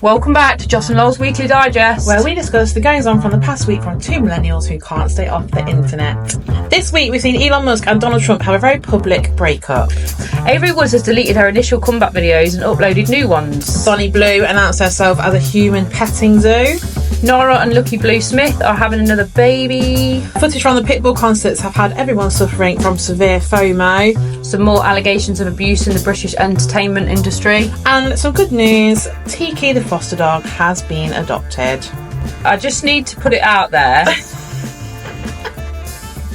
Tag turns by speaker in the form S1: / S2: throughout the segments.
S1: Welcome back to Joss and Lol's Weekly Digest,
S2: where we discuss the goings on from the past week from two millennials who can't stay off the internet. This week we've seen Elon Musk and Donald Trump have a very public breakup.
S1: Avery Woods has deleted her initial comeback videos and uploaded new ones.
S2: Bonnie Blue announced herself as a human petting zoo.
S1: Nora and Lucky Blue Smith are having another baby.
S2: Footage from the Pitbull concerts have had everyone suffering from severe FOMO.
S1: Some more allegations of abuse in the British entertainment industry.
S2: And some good news, Tiki the foster dog has been adopted.
S1: I just need to put it out there.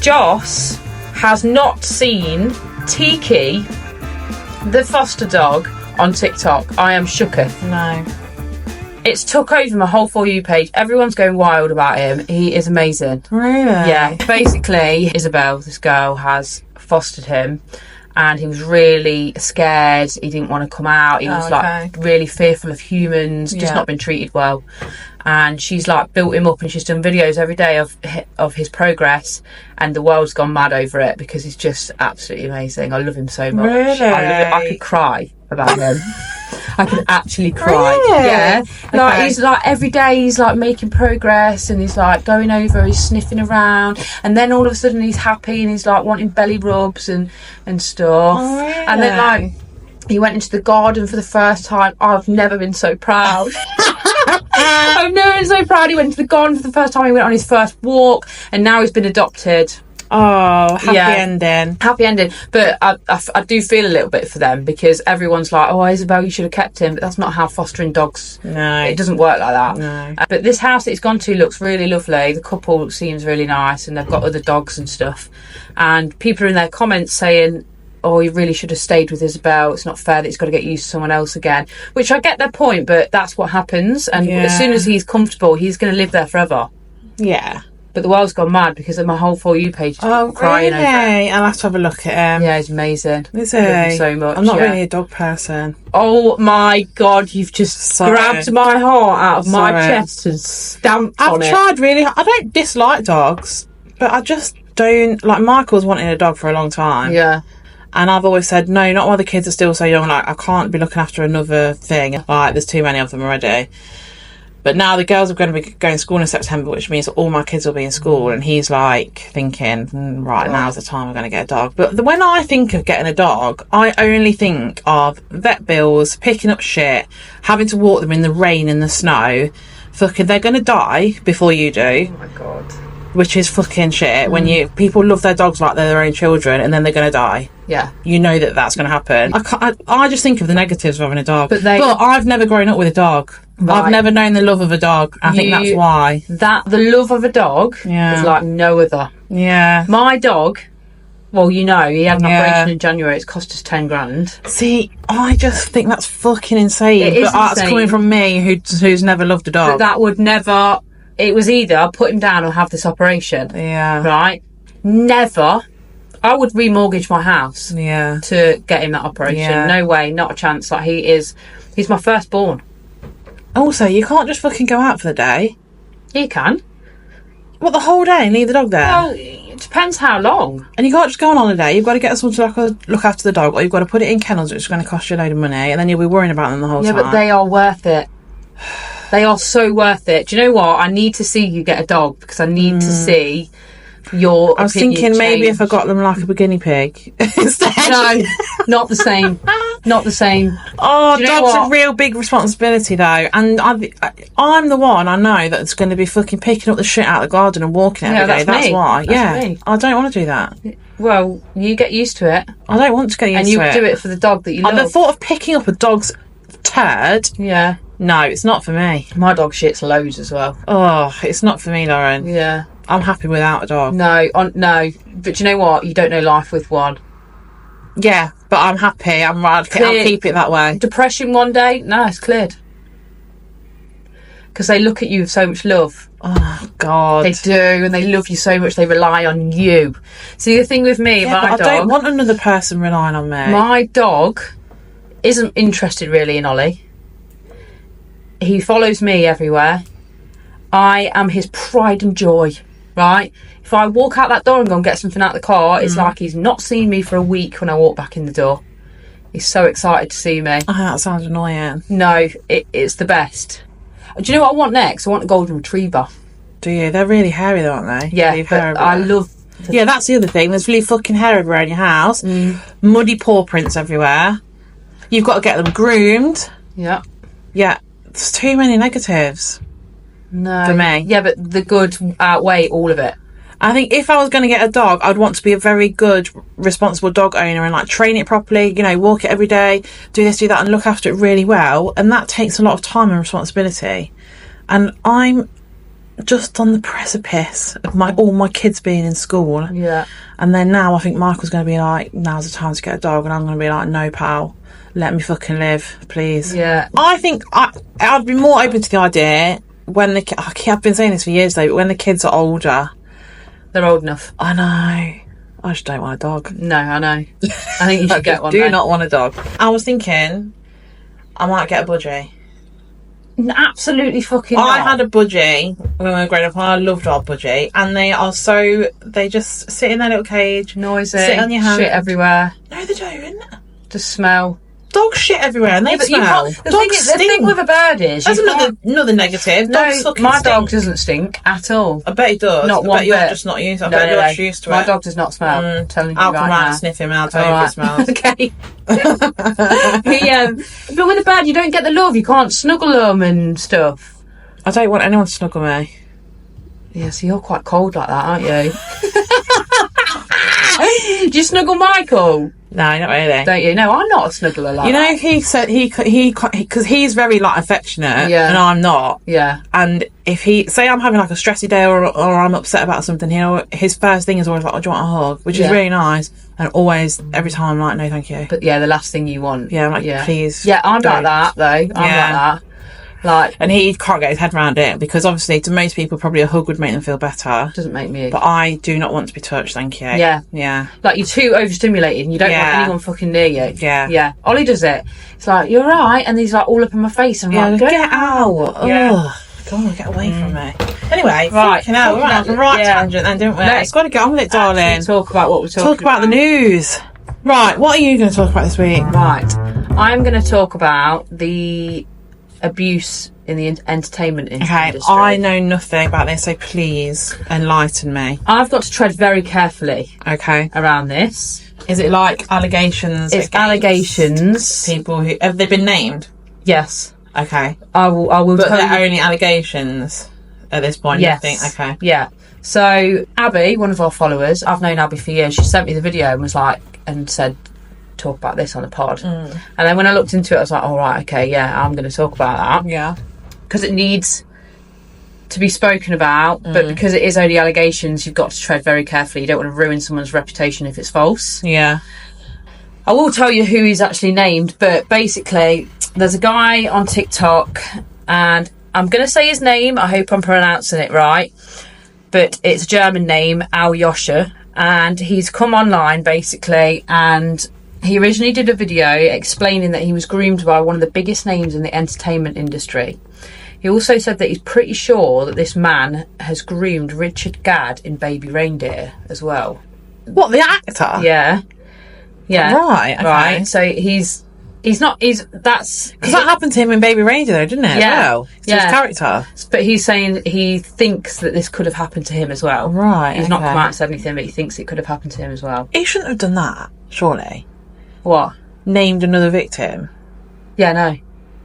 S1: Joss has not seen Tiki the foster dog on TikTok. I am shooketh.
S2: No.
S1: It's took over my whole For You page. Everyone's going wild about him. He is amazing.
S2: Really?
S1: Yeah. Basically, Isabel, this girl, has fostered him and he was really scared. He didn't want to come out. He was like really fearful of humans, just not been treated well. And she's like built him up and she's done videos every day of his progress, and the world's gone mad over it because he's just absolutely amazing. I love him so much.
S2: Really?
S1: I love him. I could cry about him. I could actually cry.
S2: Really?
S1: Yeah. Like he's like every day he's like making progress and he's like going over, he's sniffing around, and then all of a sudden he's happy and he's like wanting belly rubs and stuff.
S2: Oh, really?
S1: And then like he went into the garden for the first time. I've never been so proud. I've never been so proud. He went to the garden for the first time. He went on his first walk and now he's been adopted.
S2: Oh, happy ending.
S1: Happy ending. But I do feel a little bit for them because everyone's like, oh, Isabel, you should have kept him. But that's not how fostering dogs...
S2: No.
S1: It doesn't work like that.
S2: No.
S1: But this house that he's gone to looks really lovely. The couple seems really nice and they've got other dogs and stuff. And people are in their comments saying, oh, he really should have stayed with Isabel. It's not fair that he's got to get used to someone else again. Which I get their point, but that's what happens. And as soon as he's comfortable, he's going to live there forever.
S2: Yeah.
S1: But the world's gone mad because of my whole For You page. Crying over it.
S2: I'll have to have a look at him.
S1: Yeah, he's amazing.
S2: Is he?
S1: I love him so much.
S2: I'm not really a dog person.
S1: Oh my God, you've just grabbed my heart out of my chest and stamped on it.
S2: I've tried really. I don't dislike dogs, but I just don't. Like, Michael's wanting a dog for a long time.
S1: Yeah.
S2: And I've always said, no, not while the kids are still so young. Like, I can't be looking after another thing. Like, there's too many of them already. But now the girls are going to be going to school in September, which means all my kids will be in school. And he's like thinking, right, now's the time we're going to get a dog. But when I think of getting a dog, I only think of vet bills, picking up shit, having to walk them in the rain and the snow. Fucking, they're going to die before you do.
S1: Oh my God.
S2: Which is fucking shit. When people love their dogs like they're their own children and then they're going to die.
S1: Yeah.
S2: You know that's going to happen. I just think of the negatives of having a dog. But I've never grown up with a dog. Right. I've never known the love of a dog. I think that's why.
S1: The love of a dog is like no other.
S2: Yeah.
S1: My dog, well, you know, he had an operation in January. It's cost us 10 grand.
S2: See, I just think that's fucking insane.
S1: It is
S2: but that's coming from me who's never loved a dog.
S1: But that would never... It was either put him down or have this operation.
S2: Yeah.
S1: Right? Never. I would remortgage my house to get him that operation.
S2: Yeah.
S1: No way, not a chance. Like, he's my firstborn.
S2: Also, you can't just fucking go out for the day.
S1: You can.
S2: What, the whole day and leave the dog there?
S1: Well, it depends how long.
S2: And you can't just go on holiday. You've got to get someone to look after the dog, or you've got to put it in kennels, which is going to cost you a load of money, and then you'll be worrying about them the whole time.
S1: Yeah, but they are worth it. They are so worth it. Do you know what? I need to see you get a dog because I need to see your
S2: I was thinking maybe if I got them like a guinea pig instead.
S1: No, not the same. Not the same.
S2: Oh, dogs are a real big responsibility though. And I'm the one I know that's going to be fucking picking up the shit out of the garden and walking it every day. That's why.
S1: That's me.
S2: I don't want to do that.
S1: Well, you get used to it.
S2: I don't want to get used to it.
S1: And you do it for the dog that you love.
S2: The thought of picking up a dog's turd. Yeah. No, it's not for me.
S1: My dog shits loads as well.
S2: Oh, it's not for me, Lauren.
S1: Yeah.
S2: I'm happy without a dog.
S1: No. But you know what? You don't know life with one.
S2: Yeah, but I'm happy. I'll keep it that way.
S1: Depression one day? No, it's cleared. Because they look at you with so much love.
S2: Oh, God.
S1: They do, and they love you so much, they rely on you. See, the thing with me, my dog...
S2: I don't want another person relying on me.
S1: My dog isn't interested really in Ollie. He follows me everywhere. I am his pride and joy, right? If I walk out that door and go and get something out of the car, it's like he's not seen me for a week when I walk back in the door. He's so excited to see me.
S2: Oh, that sounds annoying.
S1: No, it's the best. Do you know what I want next? I want a golden retriever.
S2: Do you? They're really hairy, though, aren't they?
S1: Yeah, but I love...
S2: Yeah, that's the other thing. There's really fucking hair everywhere in your house. Muddy paw prints everywhere. You've got to get them groomed.
S1: Yeah.
S2: Yeah, there's too many negatives.
S1: No.
S2: For me.
S1: Yeah, but the good outweigh all of it.
S2: I think if I was going to get a dog, I'd want to be a very good, responsible dog owner and like train it properly, you know, walk it every day, do this, do that, and look after it really well. And that takes a lot of time and responsibility. And I'm just on the precipice of all my kids being in school.
S1: Yeah.
S2: And then now I think Michael's going to be like, now's the time to get a dog. And I'm going to be like, no, pal, let me fucking live, please.
S1: Yeah.
S2: I think I'd be more open to the idea when I've been saying this for years though, but when the kids are older.
S1: They're old enough.
S2: I know. I just don't want a dog.
S1: No, I know. I think you should get one.
S2: Do not want a dog. I was thinking I might get a budgie.
S1: Absolutely fucking
S2: I
S1: not.
S2: had a budgie when we were growing up and I loved our budgie, and they just sit in their little cage,
S1: noisy,
S2: sit on your hand,
S1: shit everywhere.
S2: No, they don't.
S1: Just smell.
S2: Dogs shit everywhere and they smell.
S1: The thing with a bird is...
S2: That's another negative.
S1: No, my
S2: stink.
S1: dog doesn't stink at all.
S2: I bet he does.
S1: Not one bit.
S2: You're just not used to it. I bet you're just used to it.
S1: My dog does not smell. I'm telling you
S2: I'll
S1: right
S2: come round
S1: now.
S2: and sniff him and I'll tell you if it smells.
S1: Okay. But with a bird, you don't get the love. You can't snuggle them and stuff.
S2: I don't want anyone to snuggle me.
S1: Yeah, so you're quite cold like that, aren't you? Do you snuggle Michael?
S2: No, not really.
S1: Don't you? No, I'm not a snuggler like
S2: that. You know, he said because he's very like affectionate, and I'm not.
S1: Yeah.
S2: And if he say I'm having like a stressy day or I'm upset about something, his first thing is always like, "Oh, do you want a hug?" Which is really nice, and always every time I'm like, "No, thank you."
S1: But yeah, the last thing you want.
S2: Yeah, I'm like, please.
S1: Yeah, I'm like that though. I'm like that.
S2: And he can't get his head around it because obviously to most people probably a hug would make them feel better.
S1: Doesn't make me.
S2: But I do not want to be touched, thank you. Yeah.
S1: Like you're too overstimulated and you don't want anyone fucking near you.
S2: Yeah.
S1: Ollie does it. It's like, you're right, and he's like all up in my face and I'm like,
S2: get out.
S1: Yeah.
S2: Come on, get away from me. Anyway,
S1: right.
S2: We're on the right tangent then, didn't we? Let's got to get on with it, darling.
S1: Talk about what we're talking about.
S2: Talk about the news. Right, what are you going to talk about this week?
S1: Right. I'm going to talk about the abuse in the entertainment industry.
S2: I know nothing about this, so please enlighten me.
S1: I've got to tread very carefully around this.
S2: Is it like allegations?
S1: It's allegations.
S2: People who have they been named?
S1: Yes.
S2: Okay.
S1: I will
S2: but they're only allegations at this point.
S1: Yes.
S2: You think? Okay.
S1: Yeah. So Abby, one of our followers, I've known Abby for years. She sent me the video and was like, and said, talk about this on the pod. And then when I looked into it, I was like, all right, okay, yeah, I'm going to talk about that.
S2: Yeah.
S1: Because it needs to be spoken about, but because it is only allegations, you've got to tread very carefully. You don't want to ruin someone's reputation if it's false.
S2: Yeah.
S1: I will tell you who he's actually named, but basically, there's a guy on TikTok, and I'm going to say his name. I hope I'm pronouncing it right, but it's a German name, Aljoscha, and he's come online basically, and he originally did a video explaining that he was groomed by one of the biggest names in the entertainment industry. He also said that he's pretty sure that this man has groomed Richard Gadd in Baby Reindeer as well.
S2: What, the actor?
S1: Yeah. Yeah.
S2: Right, okay.
S1: Right. So that's...
S2: Because that happened to him in Baby Reindeer though, didn't it?
S1: Yeah.
S2: Well, it's his character.
S1: But he's saying he thinks that this could have happened to him as well.
S2: Right,
S1: He's not come out and said anything, but he thinks it could have happened to him as well.
S2: He shouldn't have done that, surely.
S1: What?
S2: Named another victim.
S1: Yeah, no.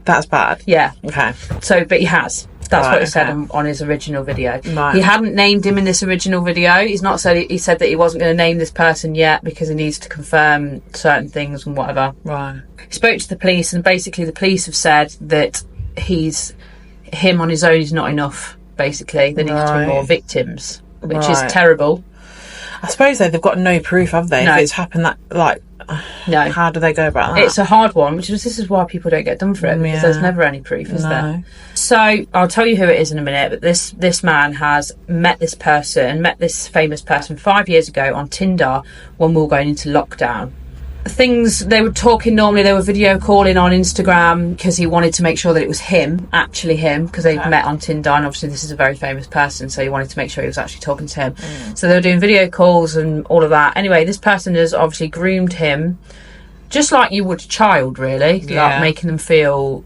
S2: That's bad.
S1: Yeah.
S2: Okay.
S1: So, but he has. That's what he said on his original video.
S2: Right.
S1: He hadn't named him in this original video. He's not said. He said that he wasn't going to name this person yet because he needs to confirm certain things and whatever.
S2: Right.
S1: He spoke to the police, and basically the police have said that him on his own is not enough. Basically, there needs to be more victims, which is terrible.
S2: I suppose they've got no proof, have they?
S1: No.
S2: If it's happened that
S1: no.
S2: How do they go about that?
S1: It's a hard one, this is why people don't get done for it, because there's never any proof, is there? So I'll tell you who it is in a minute, but this man has met this famous person 5 years ago on Tinder when we were going into lockdown. They were talking normally, they were video calling on Instagram because he wanted to make sure that it was actually him, because they'd met on Tinder, and obviously this is a very famous person, so he wanted to make sure he was actually talking to him. So they were doing video calls and all of that. Anyway, this person has obviously groomed him just like you would a child, really. Like making them feel.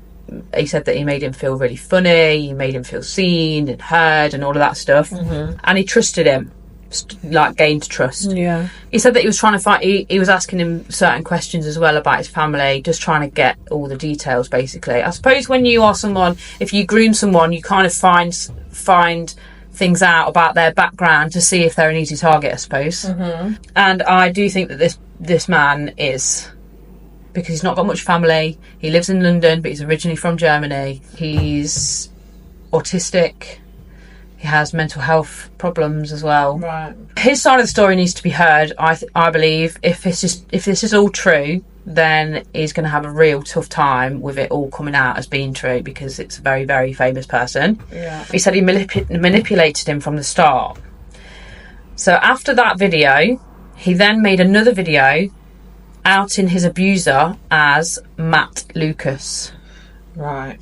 S1: He said that he made him feel really funny. He made him feel seen and heard and all of that stuff. And he trusted him. Like gained trust.
S2: Yeah.
S1: He said that he was trying to find. He was asking him certain questions as well about his family, just trying to get all the details. Basically, I suppose when you are someone, if you groom someone, you kind of find things out about their background to see if they're an easy target. I suppose. And I do think that this man is, because he's not got much family. He lives in London, but he's originally from Germany. He's autistic. He has mental health problems as well.
S2: Right.
S1: His side of the story needs to be heard. I believe if this is all true, then he's going to have a real tough time with it all coming out as being true, because it's a very, very famous person.
S2: Yeah.
S1: He said he manipulated him from the start. So after that video, he then made another video outing his abuser as Matt Lucas.
S2: Right.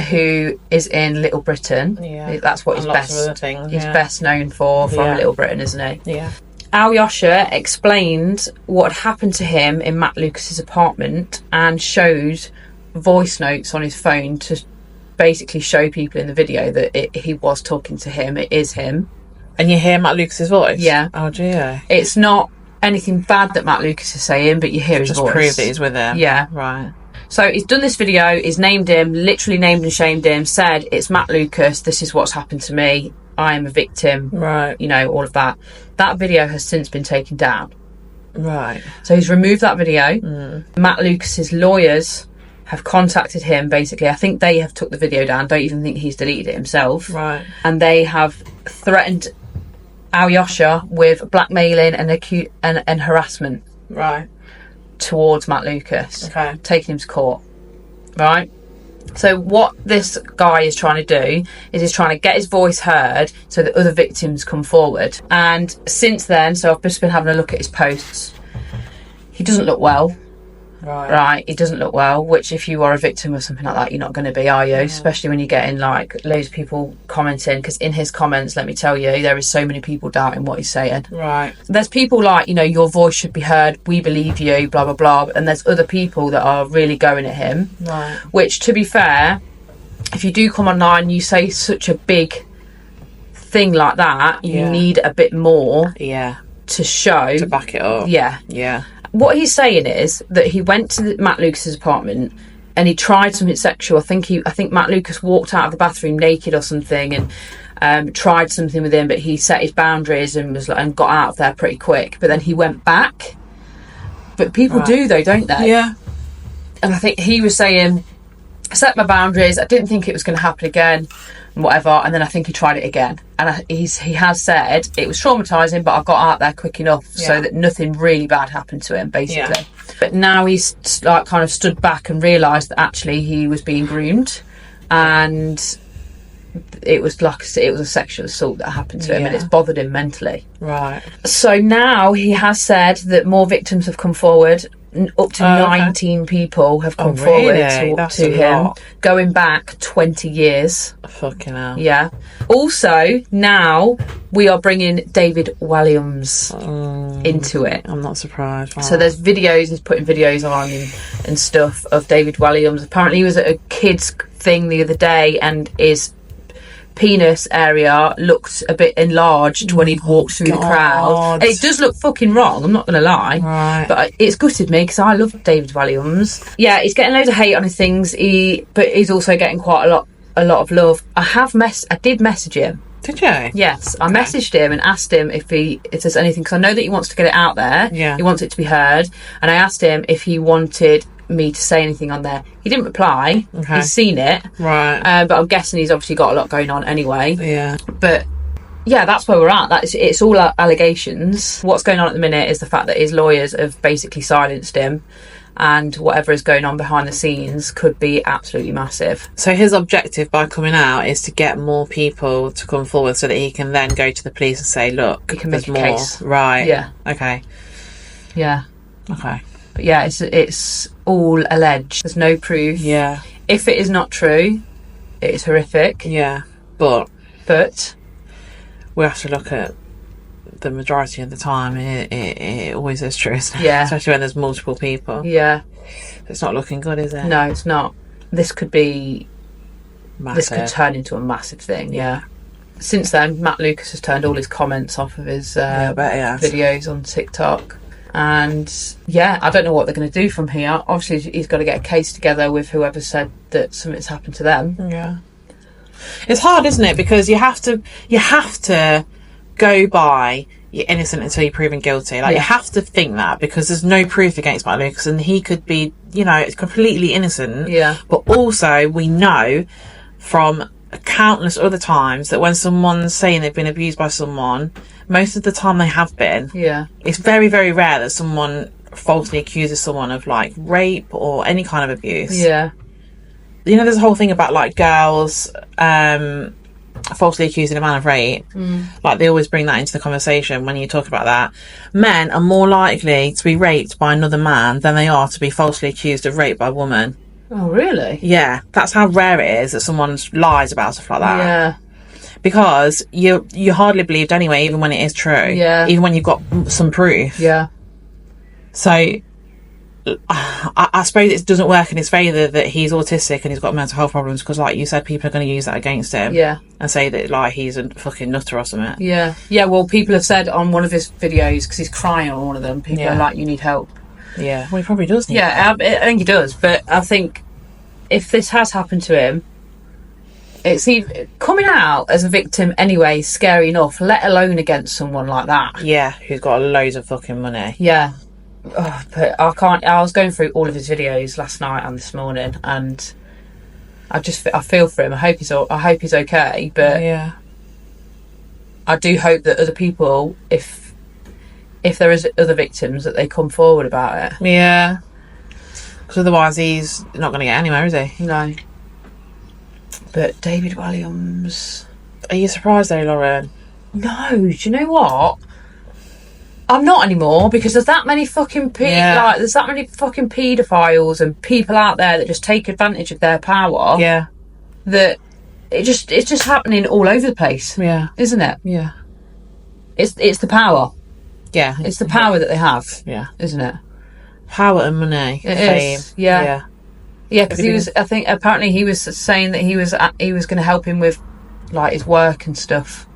S1: Who is in Little Britain.
S2: Yeah.
S1: That's what he's best known for from Little Britain, isn't he?
S2: Yeah.
S1: Alyosha explained what had happened to him in Matt Lucas's apartment and showed voice notes on his phone to basically show people in the video that he was talking to him. It is him.
S2: And you hear Matt Lucas's voice?
S1: Yeah.
S2: Oh dear.
S1: It's not anything bad that Matt Lucas is saying, but you hear his voice.
S2: Just prove that he's with him.
S1: Yeah.
S2: Right.
S1: So he's done this video, he's named him, literally named and shamed him, said, it's Matt Lucas, this is what's happened to me, I am a victim.
S2: Right.
S1: You know, all of that. That video has since been taken down.
S2: Right.
S1: So he's removed that video. Matt Lucas's lawyers have contacted him, basically. I think they have took the video down. Don't even think he's deleted it himself.
S2: Right.
S1: And they have threatened Alyosha with blackmailing and harassment.
S2: Right.
S1: Towards Matt Lucas.
S2: Okay.
S1: Taking him to court. Right? So what this guy is trying to do is he's trying to get his voice heard so that other victims come forward. And since then, so I've just been having a look at his posts. He doesn't look well. Right, he doesn't look well, which if you are a victim of something like that, you're not going to be, are you? Yeah. Especially when you're getting like loads of people commenting, because in his comments, let me tell you, there is so many people doubting what he's saying.
S2: Right.
S1: There's people like, you know, your voice should be heard, we believe you, blah, blah, blah. And there's other people that are really going at him.
S2: Right.
S1: Which, to be fair, if you do come online, you say such a big thing like that, you need a bit more to show.
S2: To back it up.
S1: Yeah.
S2: Yeah.
S1: What he's saying is that he went to Matt Lucas's apartment and he tried something sexual. I think Matt Lucas walked out of the bathroom naked or something and tried something with him, but he set his boundaries and got out of there pretty quick. But then he went back. But people do though, don't they?
S2: Yeah.
S1: And I think he was saying, I set my boundaries. I didn't think it was going to happen again, and whatever. And then I think he tried it again. And he has said it was traumatising, but I got out there quick enough so that nothing really bad happened to him, basically. Yeah. But now he's like kind of stood back and realised that actually he was being groomed, and it was like it was a sexual assault that happened to him, and it's bothered him mentally.
S2: Right.
S1: So now he has said that more victims have come forward. Up to 19 people have come forward to him, going back 20 years.
S2: Fucking hell.
S1: Yeah. Also, now we are bringing David Walliams into it.
S2: I'm not surprised. Wow.
S1: So there's videos, he's putting videos on and stuff of David Walliams. Apparently he was at a kids thing the other day and his penis area looked a bit enlarged when he'd walked through the crowd. And it does look fucking wrong, I'm not going to lie.
S2: Right.
S1: But it's gutted me because I love David Walliams. Yeah, he's getting loads of hate on his things, but he's also getting quite a lot of love. I did message him.
S2: Did you?
S1: Yes, I messaged him and asked him if there's anything, because I know that he wants to get it out there.
S2: Yeah.
S1: He wants it to be heard. And I asked him if he wanted me to say anything on there. He didn't reply.
S2: Okay.
S1: He's seen it.
S2: Right.
S1: But I'm guessing he's obviously got a lot going on anyway.
S2: Yeah.
S1: But yeah, that's where we're at. It's all allegations. What's going on at the minute is the fact that his lawyers have basically silenced him, and whatever is going on behind the scenes could be absolutely massive.
S2: So his objective by coming out is to get more people to come forward so that he can then go to the police and say, look,
S1: he can
S2: there's
S1: make a
S2: more.
S1: case.
S2: Right.
S1: Yeah.
S2: Okay.
S1: Yeah.
S2: Okay.
S1: But yeah, it's all alleged. There's no proof.
S2: Yeah.
S1: If it is not true, it is horrific.
S2: Yeah. But
S1: we
S2: have to look at the majority of the time it always is true, isn't it?
S1: Yeah.
S2: Especially when there's multiple people.
S1: Yeah.
S2: It's not looking good, is it?
S1: No, it's not. This could be...
S2: Massive.
S1: This could turn into a massive thing, yeah. Since then, Matt Lucas has turned all his comments off of his videos on TikTok. And, yeah, I don't know what they're going to do from here. Obviously, he's got to get a case together with whoever said that something's happened to them.
S2: Yeah. It's hard, isn't it? Because you have to go by you're innocent until you're proven guilty. Like, you have to think that, because there's no proof against Matt Lucas, and he could be, completely innocent.
S1: Yeah.
S2: But also, we know from countless other times that when someone's saying they've been abused by someone, most of the time they have been.
S1: Yeah.
S2: It's very, very rare that someone falsely accuses someone of, like, rape or any kind of abuse.
S1: Yeah.
S2: There's a whole thing about, like, girls falsely accusing a man of rape. Like, they always bring that into the conversation when you talk about that. Men are more likely to be raped by another man than they are to be falsely accused of rape by a woman.
S1: Oh, really?
S2: Yeah, that's how rare it is that someone lies about stuff like that.
S1: Yeah.
S2: Because you're hardly believed anyway, even when it is true.
S1: Yeah.
S2: Even when you've got some proof.
S1: Yeah.
S2: So I suppose it doesn't work in his favour that he's autistic and he's got mental health problems, because, like you said, people are going to use that against him.
S1: Yeah.
S2: And say that, like, he's a fucking nutter or something.
S1: Yeah. Yeah, well, people have said on one of his videos, because he's crying on one of them, people are like, you need help.
S2: Yeah. Well, he probably does need
S1: help. I think he does, but I think if this has happened to him, it's even coming out as a victim anyway, scary enough, let alone against someone like that.
S2: Yeah, who's got loads of fucking money.
S1: Yeah. Oh, but I can't. I was going through all of his videos last night and this morning, and I feel for him. I hope he's okay. But
S2: yeah,
S1: I do hope that other people, if there is other victims, that they come forward about it.
S2: Yeah, because otherwise he's not going to get anywhere, is he?
S1: No. But David Williams,
S2: are you surprised though, Lauren?
S1: No. Do you know what? I'm not anymore, because there's that many fucking there's that many fucking paedophiles and people out there that just take advantage of their power.
S2: Yeah.
S1: That it's just happening all over the place.
S2: Yeah.
S1: Isn't it?
S2: Yeah.
S1: It's the power.
S2: Yeah.
S1: It's the power that they have.
S2: Yeah.
S1: Isn't it?
S2: Power and money. Fame.
S1: Is. Yeah. Yeah. Yeah, because I think apparently he was saying that he was going to help him with, like, his work and stuff.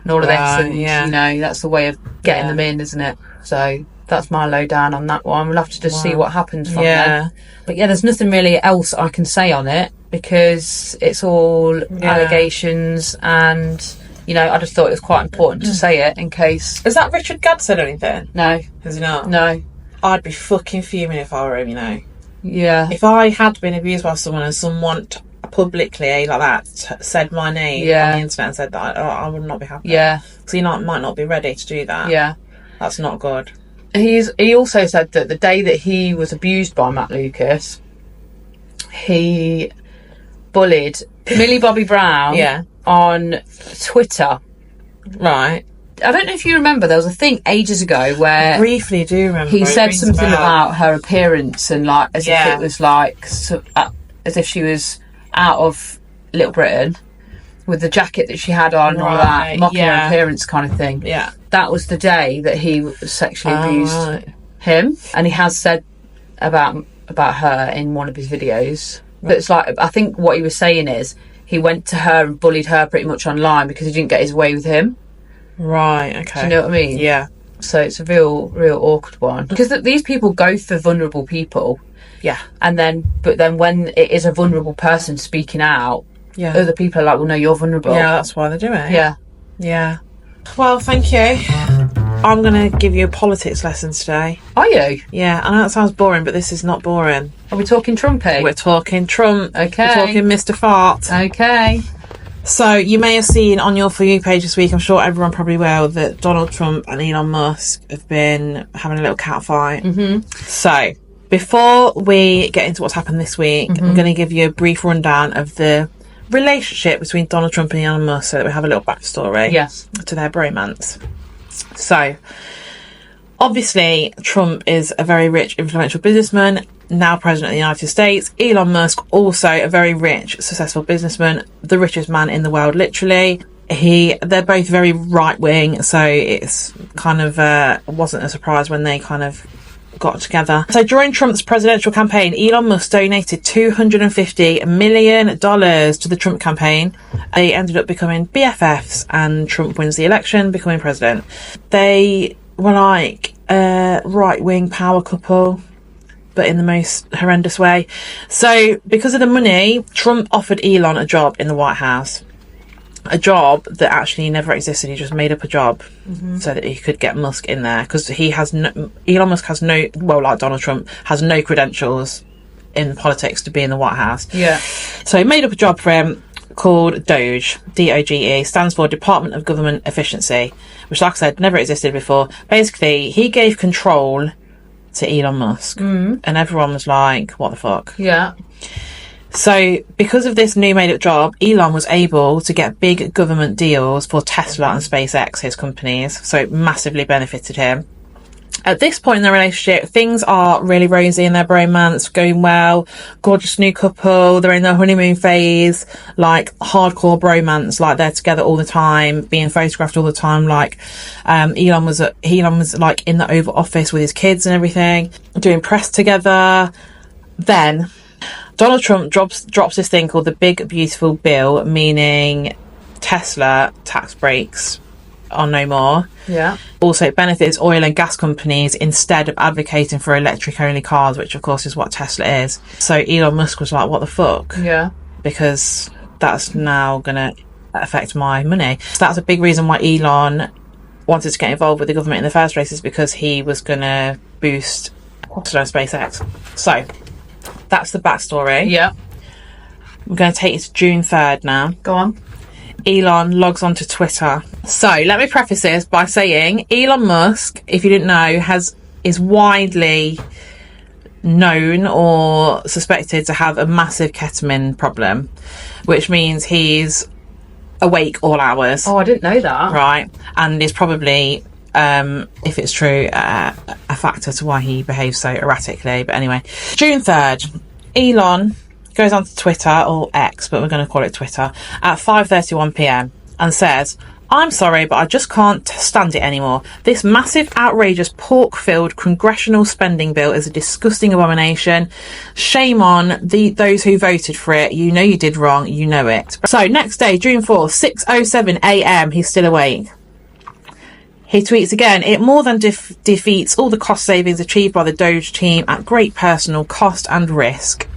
S1: And all of this, and that's the way of getting them in, isn't it? So that's my lowdown on that one. We'll have to just see what happens from there. But there's nothing really else I can say on it, because it's all allegations, and I just thought it was quite important to say it in case.
S2: Has that Richard Gadd said anything?
S1: No.
S2: Has he not?
S1: No.
S2: I'd be fucking fuming if I were him.
S1: Yeah.
S2: If I had been abused by someone and someone publicly like that said my name on the internet and said that, I would not be happy.
S1: Yeah.
S2: Because he might not be ready to do that.
S1: Yeah.
S2: That's not good.
S1: He also said that the day that he was abused by Matt Lucas, he bullied Millie Bobby Brown on Twitter.
S2: Right.
S1: I don't know if you remember, there was a thing ages ago where...
S2: I briefly do remember.
S1: He said something about her appearance, and like as if it was like... as if she was out of Little Britain with the jacket that she had on and all that, mocking her appearance kind of thing.
S2: Yeah.
S1: That was the day that he sexually abused him, and he has said about her in one of his videos. But it's like, I think what he was saying is he went to her and bullied her pretty much online because he didn't get his way with him.
S2: Right, okay.
S1: Do you know what I mean?
S2: Yeah.
S1: So it's a real awkward one, because these people go for vulnerable people.
S2: Yeah.
S1: But then when it is a vulnerable person speaking out, other people are like, well, no, you're vulnerable.
S2: Yeah, that's why they do it.
S1: Yeah.
S2: Yeah. Well, thank you. I'm going to give you a politics lesson today.
S1: Are you?
S2: Yeah, I know that sounds boring, but this is not boring.
S1: Are we talking Trumpy?
S2: We're talking Trump.
S1: Okay.
S2: We're talking Mr. Fart.
S1: Okay.
S2: So, you may have seen on your For You page this week, I'm sure everyone probably will, that Donald Trump and Elon Musk have been having a little cat fight.
S1: Mm-hmm.
S2: So, before we get into what's happened this week, I'm going to give you a brief rundown of the relationship between Donald Trump and Elon Musk, so that we have a little backstory to their bromance. So, obviously, Trump is a very rich, influential businessman, now president of the United States. Elon Musk, also a very rich, successful businessman, the richest man in the world, literally. They're both very right wing, so it's kind of wasn't a surprise when they kind of got together. So during Trump's presidential campaign, Elon Musk donated $250 million to the Trump campaign. They ended up becoming BFFs, and Trump wins the election, becoming president. They were like a right-wing power couple, but in the most horrendous way. So because of the money, Trump offered Elon a job in the White House. A job that actually never existed. He just made up a job so that he could get Musk in there, because Elon Musk has no, well, like Donald Trump, has no credentials in politics to be in the White House.
S1: Yeah.
S2: So he made up a job for him called DOGE, D-O-G-E, stands for Department of Government Efficiency, which, like I said, never existed before. Basically, he gave control to Elon Musk, and everyone was like, what the fuck?
S1: Yeah.
S2: So because of this new made-up job, Elon was able to get big government deals for Tesla and SpaceX, his companies, so it massively benefited him. At this point in the relationship, things are really rosy in their bromance, going well, gorgeous new couple, they're in their honeymoon phase, like hardcore bromance, like they're together all the time, being photographed all the time, like Elon was like in the Oval Office with his kids and everything, doing press together. Then Donald Trump drops this thing called the Big Beautiful Bill, meaning Tesla tax breaks are no more.
S1: Yeah.
S2: Also, it benefits oil and gas companies instead of advocating for electric-only cars, which, of course, is what Tesla is. So Elon Musk was like, what the fuck?
S1: Yeah.
S2: Because that's now going to affect my money. So that's a big reason why Elon wanted to get involved with the government in the first place, is because he was going to boost Tesla and SpaceX. So that's the backstory.
S1: Yeah.
S2: I'm going to take you to June 3rd now.
S1: Go on.
S2: Elon logs onto Twitter. So let me preface this by saying Elon Musk, if you didn't know, is widely known or suspected to have a massive ketamine problem, which means he's awake all hours.
S1: Oh, I didn't know that.
S2: Right. And is probably, if it's true, a factor to why he behaves so erratically. But anyway, June 3rd, Elon goes onto Twitter, or X, but we're going to call it Twitter, at 5:31 p.m. and says, "I'm sorry, but I just can't stand it anymore. This massive, outrageous, pork-filled congressional spending bill is a disgusting abomination. Shame on those who voted for it. You know you did wrong. You know it." So next day, June 4th, 6:07 a.m, he's still awake. He tweets again, "It more than defeats all the cost savings achieved by the Doge team at great personal cost and risk."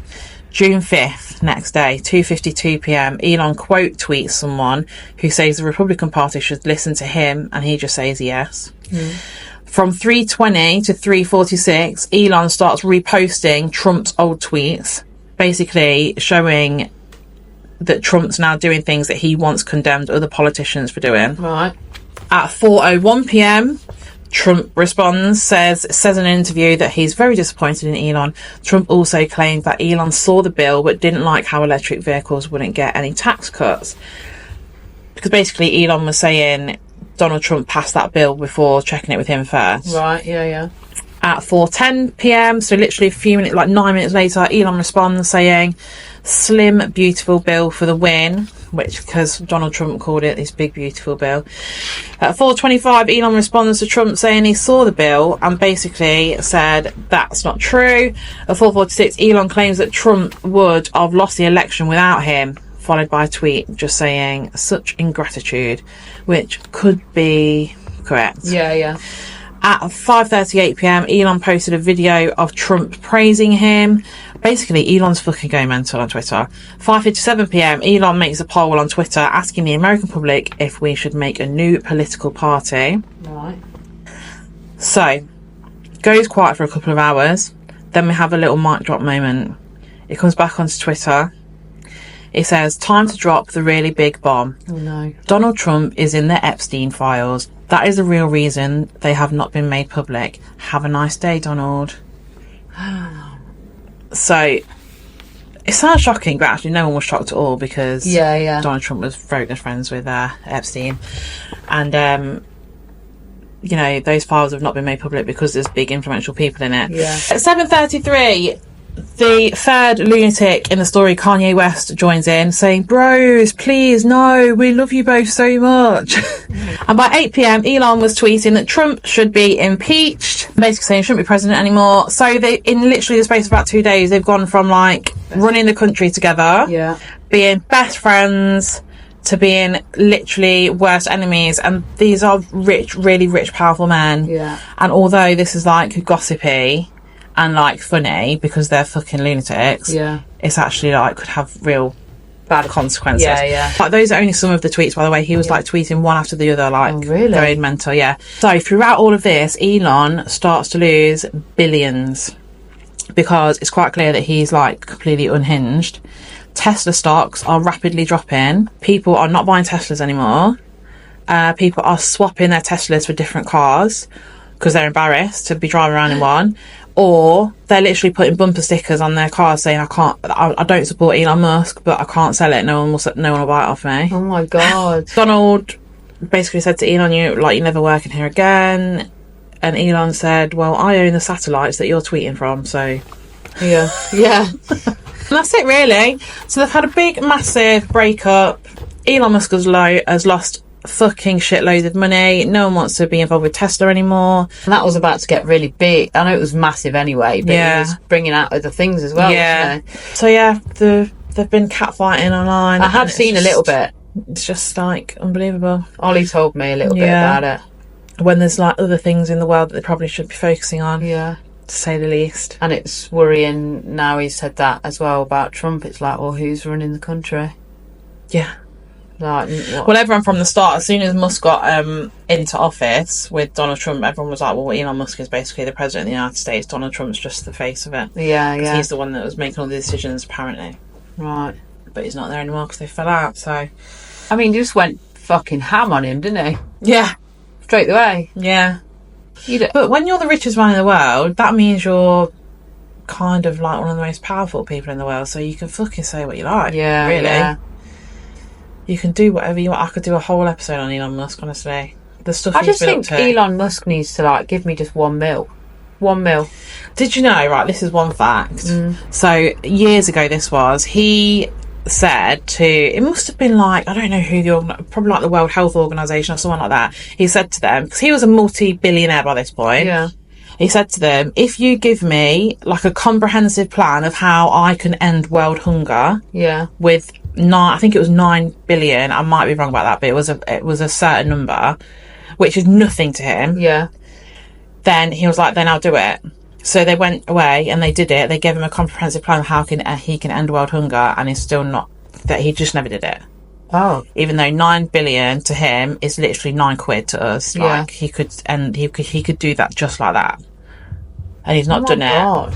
S2: June 5th, next day, 2:52 p.m, Elon quote tweets someone who says the Republican Party should listen to him, and he just says yes. From 3:20 to 3:46, Elon starts reposting Trump's old tweets, basically showing that Trump's now doing things that he once condemned other politicians for doing.
S1: Right.
S2: At 4:01 p.m, Trump responds, says in an interview that he's very disappointed in Elon. Trump also claimed that Elon saw the bill but didn't like how electric vehicles wouldn't get any tax cuts. Because basically Elon was saying Donald Trump passed that bill before checking it with him first.
S1: Right, yeah.
S2: At 4:10 p.m, so literally a few minutes, like 9 minutes later, Elon responds saying, "Slim, beautiful bill for the win," which, because Donald Trump called it this big, beautiful bill. At 4:25, Elon responds to Trump saying he saw the bill and basically said that's not true. At 4:46, Elon claims that Trump would have lost the election without him, followed by a tweet just saying "such ingratitude," which could be correct.
S1: Yeah.
S2: At 5:38 p.m, Elon posted a video of Trump praising him. Basically, Elon's fucking going mental on Twitter. 5:57 p.m, Elon makes a poll on Twitter asking the American public if we should make a new political party.
S1: Right.
S2: So, goes quiet for a couple of hours. Then we have a little mic drop moment. It comes back onto Twitter. It says, "Time to drop the really big bomb.
S1: Oh no. Donald
S2: Trump is in the Epstein files. That is the real reason they have not been made public. Have a nice day, Donald." So, it sounds shocking, but actually no one was shocked at all, because Donald Trump was very good friends with Epstein. And, you know, those files have not been made public because there's big influential people in it.
S1: Yeah.
S2: At 7:33, the third lunatic in the story, Kanye West, joins in saying, bros, please, no, we love you both so much. And by 8 p.m, Elon was tweeting that Trump should be impeached, basically saying he shouldn't be president anymore. So they, in literally the space of about 2 days, they've gone from like running the country together, being best friends, to being literally worst enemies. And these are rich, really rich, powerful men. And although this is like gossipy and like funny because they're fucking lunatics, it's actually like could have real bad consequences. Like those are only some of the tweets, by the way. He was like tweeting one after the other, like going mental. So throughout all of this, Elon starts to lose billions because it's quite clear that he's like completely unhinged. Tesla stocks are rapidly dropping. People are not buying Teslas anymore. People are swapping their Teslas for different cars because they're embarrassed to be driving around in one. Or they're literally putting bumper stickers on their cars saying, I don't support Elon Musk, but I can't sell it. No one will buy it off me.
S1: Oh my God.
S2: Donald basically said to Elon, you're never working here again. And Elon said, well, I own the satellites that you're tweeting from, so...
S1: Yeah.
S2: And that's it, really. So they've had a big, massive breakup. Elon Musk has lost fucking shitloads of money. No one wants to be involved with Tesla anymore.
S1: And that was about to get really big. I know it was massive anyway, but it was bringing out other things as well, wasn't it?
S2: So they've been catfighting online.
S1: I have seen a little bit.
S2: It's just like unbelievable.
S1: Ollie told me a little bit about it.
S2: When there's like other things in the world that they probably should be focusing on. To say the least.
S1: And it's worrying now he's said that as well about Trump. It's like, well, who's running the country? Like,
S2: well, everyone from the start, as soon as Musk got into office with Donald Trump, everyone was like, well, Elon Musk is basically the president of the United States. Donald Trump's just the face of it. He's the one that was making all the decisions, apparently.
S1: Right.
S2: But he's not there anymore because they fell out, so...
S1: I mean, he just went fucking ham on him, didn't he?
S2: Yeah.
S1: Straight away.
S2: Yeah. But when you're the richest man in the world, that means you're kind of like one of the most powerful people in the world, so you can fucking say what you like. Really. You can do whatever you want. I could do a whole episode on Elon Musk, honestly. The stuff
S1: I just think Elon Musk needs to like give me just $1 million. $1 million.
S2: Did you know, right, this is one fact. So years ago he said to, it must have been like, I don't know who, probably like the World Health Organization or someone like that. He said to them, because he was a multi-billionaire by this point. He said to them, if you give me like a comprehensive plan of how I can end world hunger with I think it was 9 billion, I might be wrong about that, but it was a certain number, which is nothing to him. Then he was like, then I'll do it. So they went away and they did it. They gave him a comprehensive plan of how he can end world hunger, and he's still not, that he just never did it. Even though 9 billion to him is literally 9 quid to us. Like he could do that just like that. And he's not done it.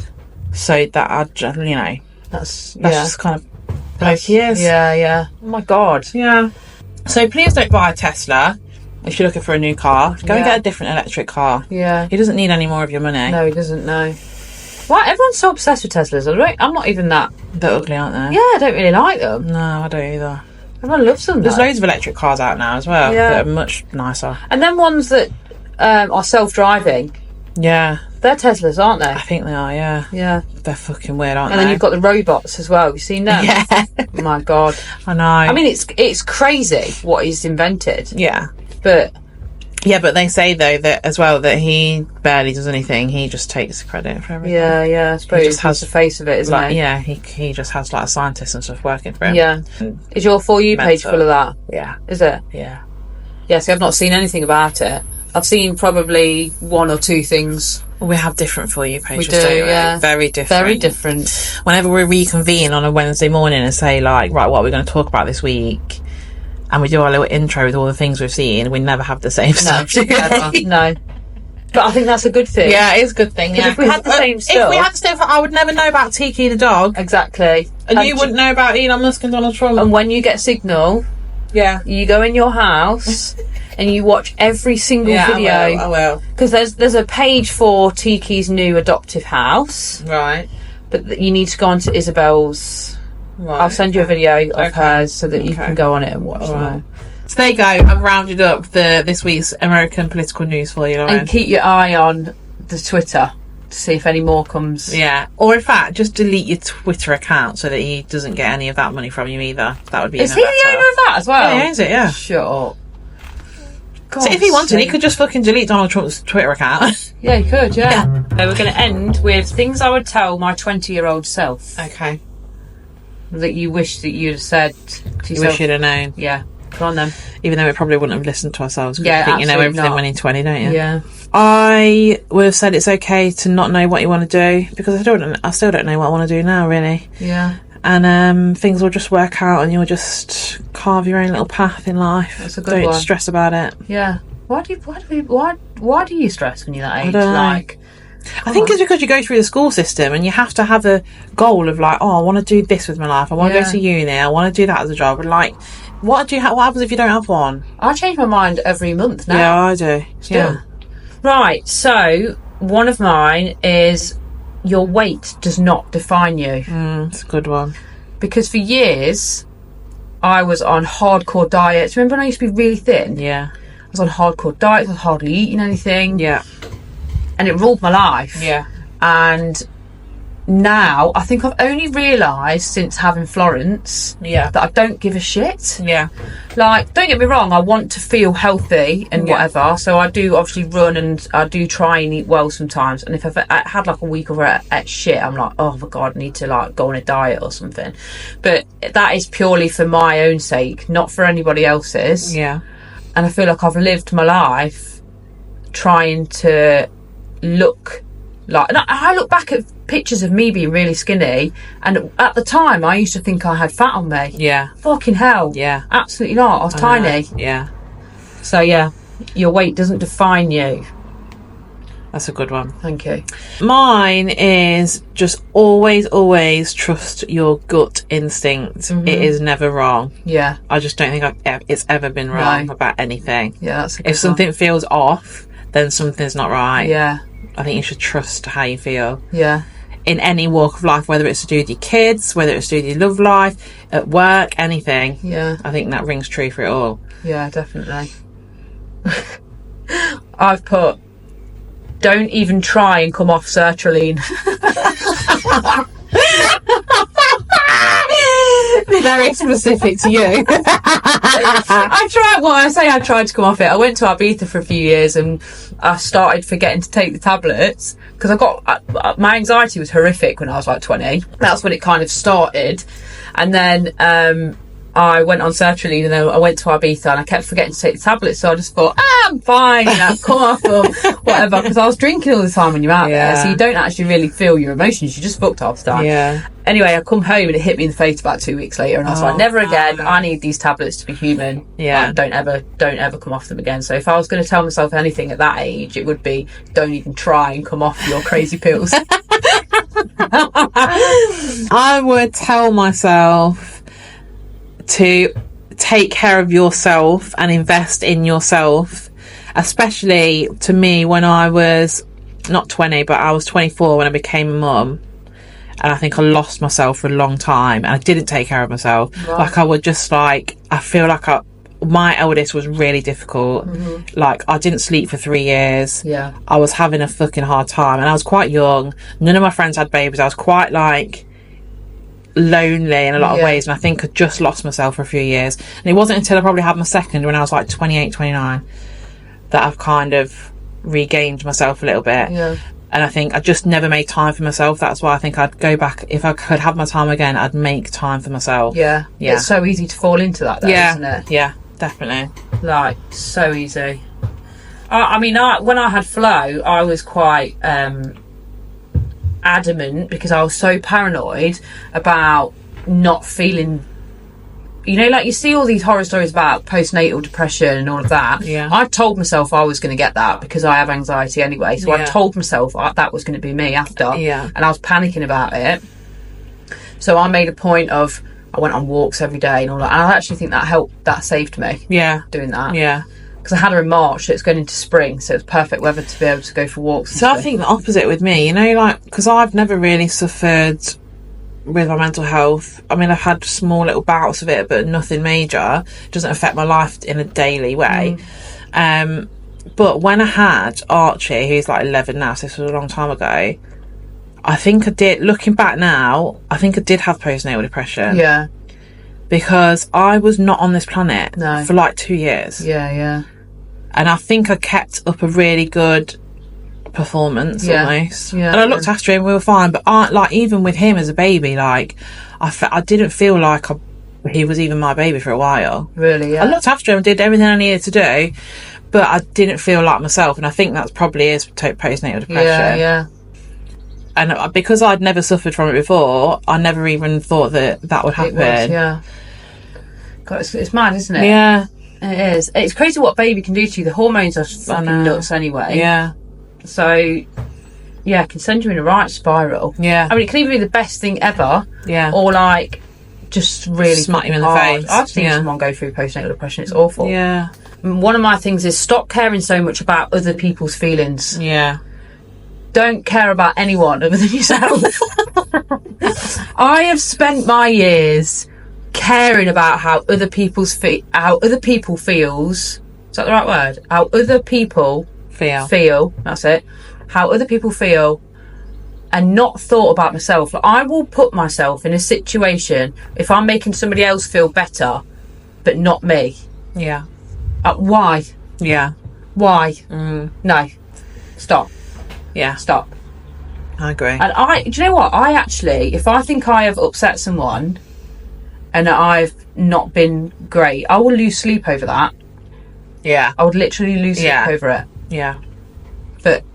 S2: So that, that's just kind of like he is.
S1: Oh my God.
S2: So please don't buy a Tesla. If you're looking for a new car, go and get a different electric car. He doesn't need any more of your money.
S1: No, he doesn't, no. Why? Everyone's so obsessed with Teslas. I'm not even that...
S2: They're ugly, aren't they?
S1: Yeah, I don't really like them.
S2: No, I don't either.
S1: Everyone loves them,
S2: There's loads of electric cars out now as well that are much nicer.
S1: And then ones that are self-driving.
S2: Yeah.
S1: They're Teslas, aren't they?
S2: I think they are, yeah. They're fucking weird, aren't they?
S1: And then you've got the robots as well. Have you seen them?
S2: Yeah.
S1: Oh my God.
S2: I know.
S1: I mean, it's crazy what he's invented.
S2: Yeah.
S1: But
S2: they say though that as well that he barely does anything. He just takes the credit for everything.
S1: I suppose he just has the face of it, isn't he?
S2: Yeah, he just has like scientists and stuff working for him.
S1: Yeah. Is your For You page full of that?
S2: Yeah.
S1: Is it?
S2: Yeah.
S1: Yeah, so I've not seen anything about it. I've seen probably 1 or 2 things.
S2: We have different For You pages,
S1: we do,
S2: don't we?
S1: Yeah.
S2: Very different.
S1: Very different.
S2: Whenever we reconvene on a Wednesday morning and say like, right, what are we going to talk about this week? And we do our little intro with all the things we've seen, we never have the same stuff.
S1: No. But I think that's a good thing.
S2: Yeah, it is a good thing. Yeah.
S1: If we had the same stuff...
S2: If we had the stuff, I would never know about Tiki the dog.
S1: Exactly.
S2: And you wouldn't know about Elon Musk and Donald Trump.
S1: And when you get signal... you go in your house... and you watch every single video.
S2: I will.
S1: Because there's a page for Tiki's new adoptive house.
S2: Right.
S1: But you need to go onto Isabel's...
S2: Right.
S1: I'll send you a video of hers so that you can go on it and watch them.
S2: So there you go. I've rounded up this week's American political news for you, Lauren.
S1: And keep your eye on the Twitter. to see if any more comes.
S2: Yeah. Or in fact, just delete your Twitter account so that he doesn't get any of that money from you either. That would be.
S1: Is he the owner of that as well?
S2: Yeah, he owns it. Yeah.
S1: Shut up.
S2: So if he wanted, he could just fucking delete Donald Trump's Twitter account.
S1: Yeah, he could. Yeah. So we're going to end with things I would tell my 20-year-old self.
S2: Okay.
S1: That you wish that you'd have said to yourself.
S2: You wish you'd have known.
S1: Yeah. Come on then.
S2: Even though we probably wouldn't have listened to ourselves.
S1: Yeah,
S2: I think you know everything
S1: not.
S2: when you're 20, don't you?
S1: Yeah.
S2: I would have said it's okay to not know what you want to do, because I still don't know what I want to do now, really.
S1: Yeah.
S2: And things will just work out, and you'll just carve your own little path in life.
S1: That's a good one.
S2: Don't stress about it.
S1: Yeah. Why do you stress when you're that age?
S2: I don't know.
S1: Like,
S2: I think it's because you go through the school system and you have to have a goal of like, oh, I want to do this with my life. I want to go to uni. I want to do that as a job. And like, what happens if you don't have one?
S1: I change my mind every month now.
S2: Yeah, I do.
S1: Still.
S2: Yeah.
S1: Right. So one of mine is your weight does not define you.
S2: It's a good one.
S1: Because for years I was on hardcore diets. Remember when I used to be really thin?
S2: Yeah.
S1: I was on hardcore diets. I was hardly eating anything.
S2: Yeah.
S1: And it ruled my life.
S2: Yeah.
S1: And now I think I've only realised since having Florence that I don't give a shit.
S2: Yeah.
S1: Like, don't get me wrong, I want to feel healthy and whatever, so I do obviously run and I do try and eat well sometimes. And if I've had like a week of shit, I'm like, oh my god, I need to like go on a diet or something. But that is purely for my own sake, not for anybody else's.
S2: Yeah.
S1: And I feel like I've lived my life trying to look like, and I look back at pictures of me being really skinny, and at the time I used to think I had fat on me.
S2: Yeah.
S1: Fucking hell.
S2: Yeah.
S1: Absolutely not. I was tiny.
S2: Yeah.
S1: So yeah, your weight doesn't define you.
S2: That's a good one.
S1: Thank you.
S2: Mine is just always trust your gut instinct. Mm-hmm. It is never wrong.
S1: Yeah.
S2: I just don't think it's ever been wrong about anything.
S1: Yeah, that's a good
S2: If something feels off, then something's not right.
S1: Yeah.
S2: I think you should trust how you feel.
S1: Yeah.
S2: In any walk of life, whether it's to do with your kids, whether it's to do with your love life, at work, anything.
S1: Yeah.
S2: I think that rings true for it all.
S1: Yeah, definitely. I've put, don't even try and come off sertraline.
S2: Very specific to you.
S1: I tried to come off it. I went to Ibiza for a few years and I started forgetting to take the tablets because my anxiety was horrific when I was like 20. That's when it kind of started. And then I went on sertraline and then I went to Ibiza and I kept forgetting to take the tablets, so I just thought, I'm fine, come off or whatever, because I was drinking all the time when you're out there, so you don't actually really feel your emotions, you just fucked half the time.
S2: Yeah.
S1: Anyway, I come home and it hit me in the face about 2 weeks later and I was like, never again, I need these tablets to be human.
S2: Yeah.
S1: Don't ever come off them again. So if I was going to tell myself anything at that age, it would be, don't even try and come off your crazy pills.
S2: I would tell myself to take care of yourself and invest in yourself, especially to me when I was not 20 but I was 24 when I became a mum, and I think I lost myself for a long time and I didn't take care of myself. Right. Like I would just like, I feel like my eldest was really difficult. Mm-hmm. Like I didn't sleep for 3 years.
S1: Yeah.
S2: I was having a fucking hard time and I was quite young. None of my friends had babies. I was quite like lonely in a lot of ways, and I think I just lost myself for a few years. And it wasn't until I probably had my second when I was like 28, 29 that I've kind of regained myself a little bit.
S1: Yeah.
S2: And I think I just never made time for myself. That's why I think I'd go back, if I could have my time again, I'd make time for myself.
S1: Yeah. It's so easy to fall into that though, isn't it?
S2: Yeah, definitely.
S1: Like, so easy. I mean, when I had Flo, I was quite adamant because I was so paranoid about not feeling, you know, like you see all these horror stories about postnatal depression and all of that.
S2: Yeah.
S1: I told myself I was going to get that because I have anxiety anyway, so I told myself that was going to be me after. And I was panicking about it, so I made a point of, I went on walks every day and all that, and I actually think that helped, that saved me doing that. Because I had her in March, so it's going into spring, so it's perfect weather to be able to go for walks.
S2: So I think the opposite with me, you know, like, because I've never really suffered with my mental health. I mean, I've had small little bouts of it, but nothing major. It doesn't affect my life in a daily way. But when I had Archie, who's like 11 now, so this was a long time ago, I think I did, looking back now, I think I did have postnatal depression.
S1: Yeah.
S2: Because I was not on this planet for like 2 years.
S1: Yeah.
S2: And I think I kept up a really good performance almost. Yeah. And I looked after him, we were fine. But even with him as a baby, like, I didn't feel like he was even my baby for a while.
S1: Really, yeah.
S2: I looked after him, did everything I needed to do, but I didn't feel like myself. And I think that's probably is postnatal depression.
S1: Yeah.
S2: And because I'd never suffered from it before, I never even thought that would happen.
S1: It was, yeah. God, it's mad, isn't it?
S2: Yeah.
S1: It is. It's crazy what baby can do to you. The hormones are fucking nuts anyway.
S2: Yeah.
S1: So, yeah, it can send you in a right spiral.
S2: Yeah.
S1: I mean, it can either be the best thing ever.
S2: Yeah.
S1: Or, like, just really
S2: smack you in
S1: hard.
S2: the face.
S1: I've seen someone go through postnatal depression. It's awful.
S2: Yeah.
S1: One of my things is stop caring so much about other people's feelings.
S2: Yeah.
S1: Don't care about anyone other than yourself. I have spent my years caring about how other people feels. Is that the right word? How other people feel. That's it. How other people feel, and not thought about myself. Like, I will put myself in a situation if I'm making somebody else feel better, but not me.
S2: Yeah.
S1: Why?
S2: Yeah.
S1: Why? No. Stop.
S2: Yeah.
S1: Stop.
S2: I agree.
S1: And do you know what? I actually, if I think I have upset someone and I've not been great, I will lose sleep over that.
S2: Yeah.
S1: I would literally lose sleep over it.
S2: Yeah.
S1: But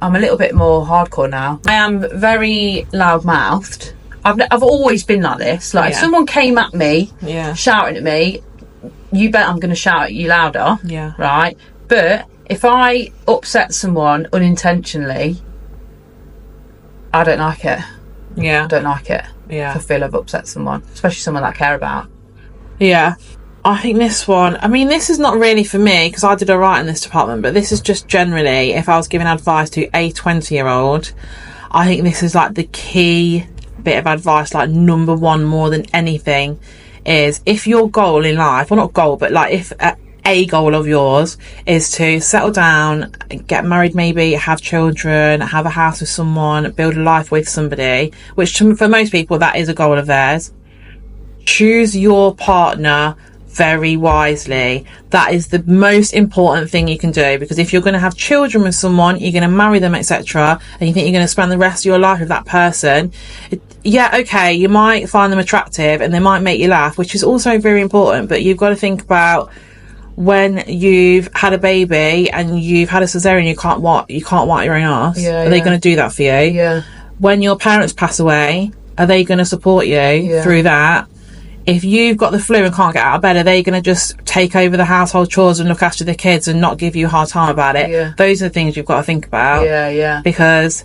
S1: I'm a little bit more hardcore now. I am very loud-mouthed. I've always been like this. Like, if someone came at me, shouting at me, you bet I'm going to shout at you louder.
S2: Yeah.
S1: Right? But if I upset someone unintentionally, I don't like it.
S2: Yeah.
S1: I don't like it.
S2: Yeah.
S1: If I feel I've upset someone, especially someone that I care about.
S2: Yeah. I think this one, I mean, this is not really for me because I did all right in this department, but this is just generally, if I was giving advice to a 20-year-old, I think this is like the key bit of advice, like number one more than anything, is if your goal in life, well, not goal, but like if a goal of yours is to settle down, get married, maybe have children, have a house with someone, build a life with somebody, which for most people that is a goal of theirs. Choose your partner very wisely. That is the most important thing you can do, because if you're going to have children with someone, you're going to marry them, etc., and you think you're going to spend the rest of your life with that person, okay, you might find them attractive and they might make you laugh, which is also very important, but you've got to think about when you've had a baby and you've had a cesarean, you can't wipe your own arse. Are they going to do that for you?
S1: Yeah.
S2: When your parents pass away, are they going to support you through that? If you've got the flu and can't get out of bed, are they going to just take over the household chores and look after the kids and not give you a hard time about it?
S1: Yeah.
S2: Those are the things you've got to think about.
S1: Yeah.
S2: Because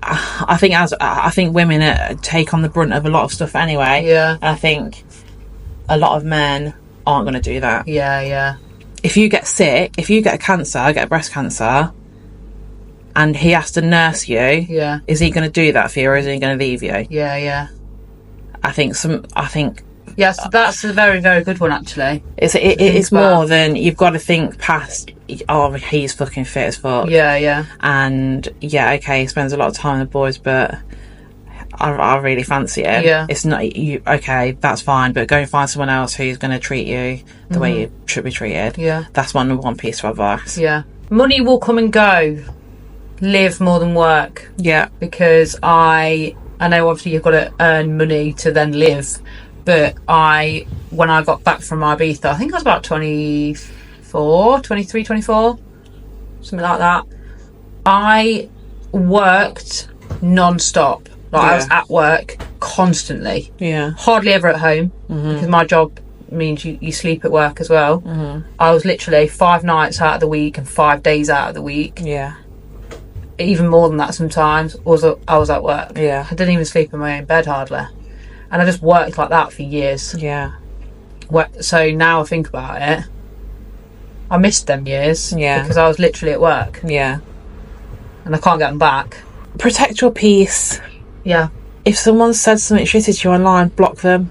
S2: I think women take on the brunt of a lot of stuff anyway.
S1: Yeah.
S2: And I think a lot of men aren't going to do that.
S1: Yeah.
S2: If you get sick, if you get a breast cancer, and he has to nurse you, is he going to do that for you, or is he going to leave you?
S1: Yeah.
S2: I think.
S1: Yes, that's a very, very good one, actually.
S2: It's more than you've got to think past. Oh, he's fucking fit as fuck.
S1: Yeah.
S2: And okay, he spends a lot of time with the boys, but I really fancy it.
S1: Yeah.
S2: It's not you. Okay, that's fine, but go and find someone else who's going to treat you the way you should be treated.
S1: Yeah.
S2: That's my number one piece of advice.
S1: Yeah. Money will come and go. Live more than work.
S2: Yeah.
S1: Because I know obviously you've got to earn money to then live, but when I got back from Ibiza, I think I was about 23, 24, something like that. I worked non-stop. I was at work constantly. Yeah. Hardly ever at home, because my job means you sleep at work as well. I was literally 5 nights out of the week and 5 days out of the week. Yeah. Even more than that sometimes, I was at work. Yeah. I didn't even sleep in my own bed hardly. And I just worked like that for years. Yeah. So now I think about it, I missed them years. Yeah. Because I was literally at work. Yeah. And I can't get them back.
S2: Protect your peace. Yeah. If someone said something shitty to you online, block them.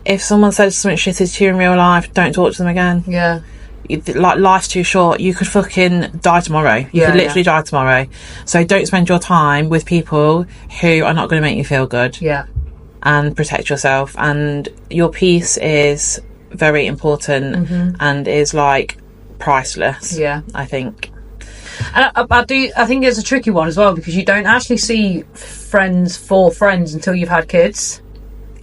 S2: if someone says something shitty to you in real life, don't talk to them again.
S1: Yeah.
S2: Like, life's too short. You could fucking die tomorrow. You could literally die tomorrow. So don't spend your time with people who are not going to make you feel good.
S1: Yeah.
S2: And protect yourself. And your peace is very important and is like priceless.
S1: Yeah.
S2: I think.
S1: And I think it's a tricky one as well, because you don't actually see friends for friends until you've had kids.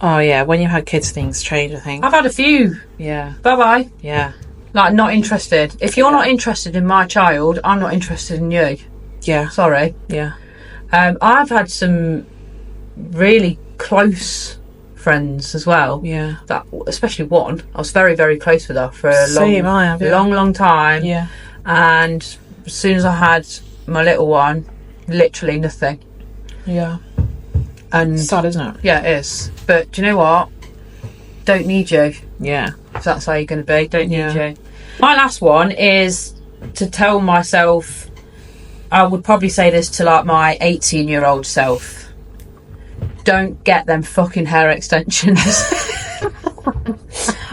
S2: Oh yeah, when you've had kids, things change, I think.
S1: I've had a few.
S2: Yeah.
S1: Bye-bye.
S2: Yeah.
S1: Like, not interested. If you're not interested in my child, I'm not interested in you.
S2: Yeah.
S1: Sorry.
S2: Yeah.
S1: I've had some really close friends as well.
S2: Yeah.
S1: That, especially one, I was very, very close with her for a long time.
S2: Yeah.
S1: And as soon as I had my little one, literally nothing.
S2: Yeah.
S1: And
S2: sad, isn't it?
S1: Yeah, it is. But do you know what? Don't need you.
S2: Yeah.
S1: If that's how you're going to be, don't need you. My last one is to tell myself, I would probably say this to like my 18-year-old self: don't get them fucking hair extensions.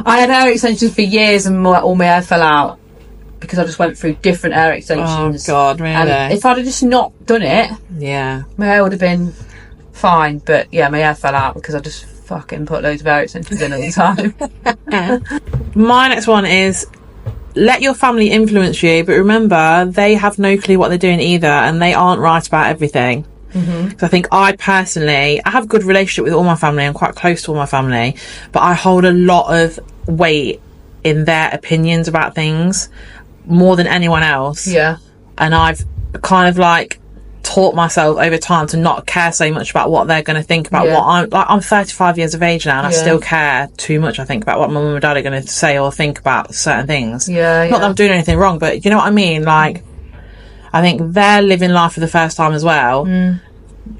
S1: I had hair extensions for years and all my hair fell out because I just went through different hair extensions.
S2: Oh God, really?
S1: And if I'd have just not done it, my hair would have been fine. But yeah, my hair fell out because I just fucking put loads of hair extensions in all the time.
S2: My next one is, let your family influence you, but remember, they have no clue what they're doing either, and they aren't right about everything. So I think I have a good relationship with all my family. I'm quite close to all my family, but I hold a lot of weight in their opinions about things more than anyone else.
S1: Yeah.
S2: And I've kind of like taught myself over time to not care so much about what they're going to think about what I'm 35 years of age now, and I still care too much, I think, about what my mum and dad are going to say or think about certain things. Not that I'm doing anything wrong, but you know what I mean? Like, I think they're living life for the first time as well,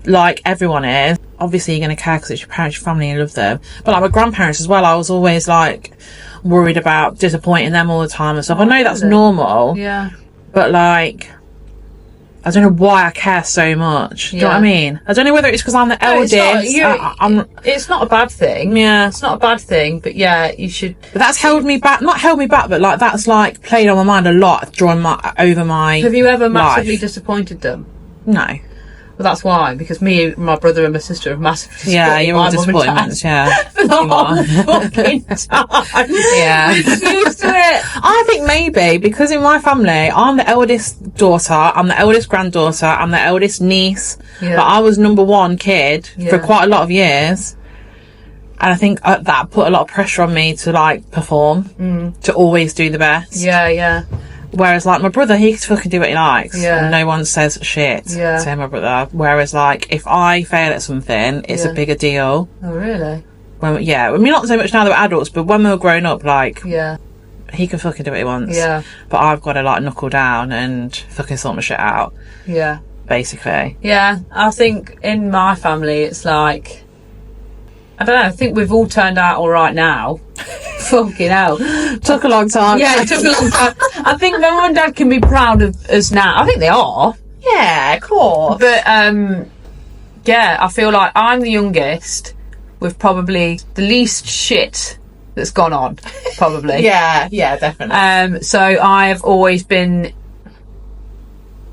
S2: like everyone is. Obviously you're going to care because it's your parents, your family, you love them, but like my grandparents as well, I was always like worried about disappointing them all the time and stuff. I know that's normal, but like, I don't know why I care so much. Do you know what I mean? I don't know whether it's because I'm the eldest.
S1: It's not a bad thing. Yeah, it's not a bad thing. But yeah, you should.
S2: But that's held me back. Not held me back, but like that's like played on my mind a lot during my.
S1: Have you ever massively disappointed them?
S2: No.
S1: Well, that's why, because me, my brother and my sister have massively disappointed.
S2: Yeah, you're all disappointments,
S1: for the whole fucking time.
S2: Yeah.
S1: I'm used to it.
S2: I think maybe because in my family, I'm the eldest daughter, I'm the eldest granddaughter, I'm the eldest niece. But I was number one kid for quite a lot of years. And I think that put a lot of pressure on me to like perform, to always do the best.
S1: Yeah.
S2: Whereas like my brother, he can fucking do what he likes, and no one says shit to my brother. Whereas like if I fail at something, it's a bigger deal.
S1: Oh really?
S2: I mean, not so much now that we're adults, but when we were growing up, like he can fucking do what he wants. Yeah. But I've got to like knuckle down and fucking sort my shit out. Yeah. Basically.
S1: Yeah, I think in my family it's like, I don't know, I think we've all turned out all right now. Fucking hell.
S2: Took a long time.
S1: Yeah, it took a long time. I think my mum and dad can be proud of us now. I think they are.
S2: Yeah, of course.
S1: But, yeah, I feel like I'm the youngest with probably the least shit that's gone on, probably.
S2: Yeah, definitely.
S1: So I've always been